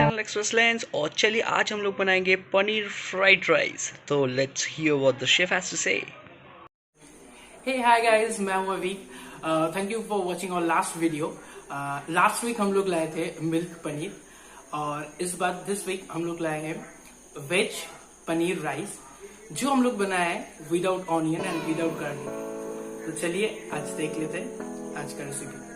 Channel express lens और चलिए आज हम लोग बनाएंगे पनीर फ्राइड राइस। तो let's hear what the chef has to say. Hey hi guys, मैं हूं अभी। Thank you for watching our last video. Last week हम लोग लाए थे मिल्क पनीर और इस बार दिस वीक हम लोग लाए हैं वेज पनीर राइस, जो हम लोग बनाए हैं without onion and without garlic. तो चलिए आज देख लेते हैं आज का recipe.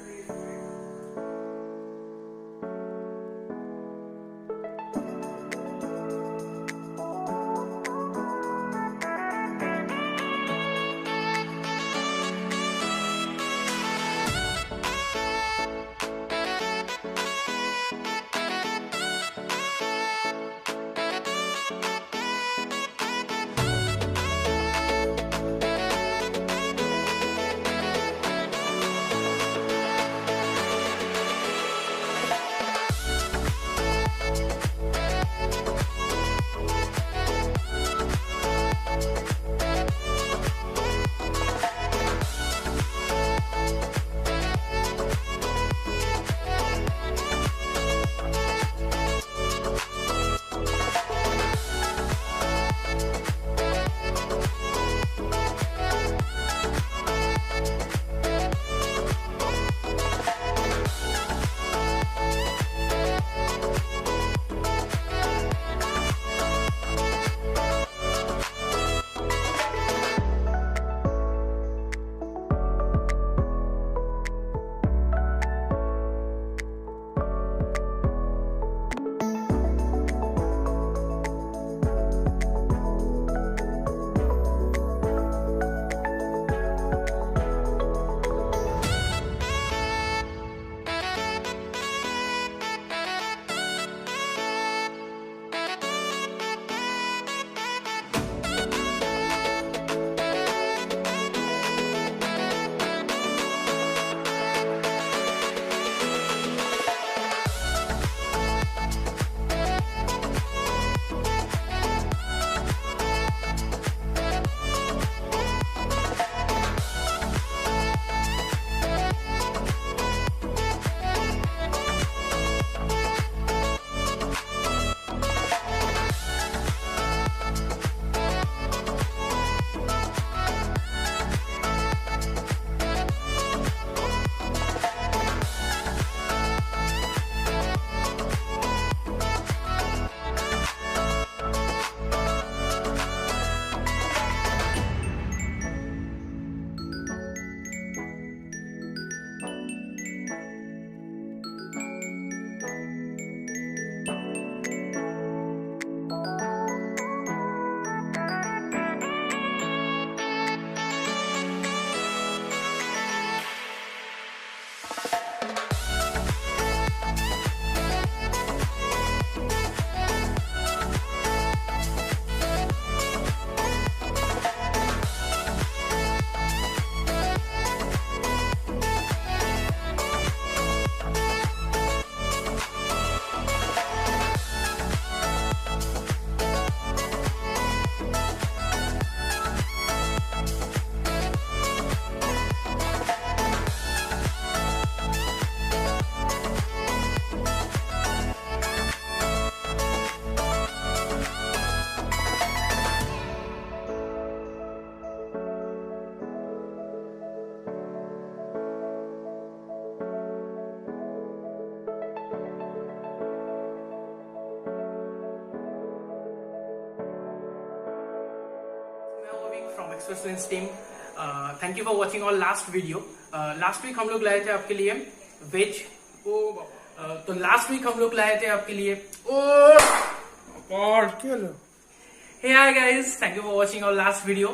From express lens team, thank you for watching our last video. Last week हम लोग लाए थे आपके लिए वेज तो लास्ट वीक हम लोग लाए थे आपके लिए hey hi guys, thank you for watching our last video.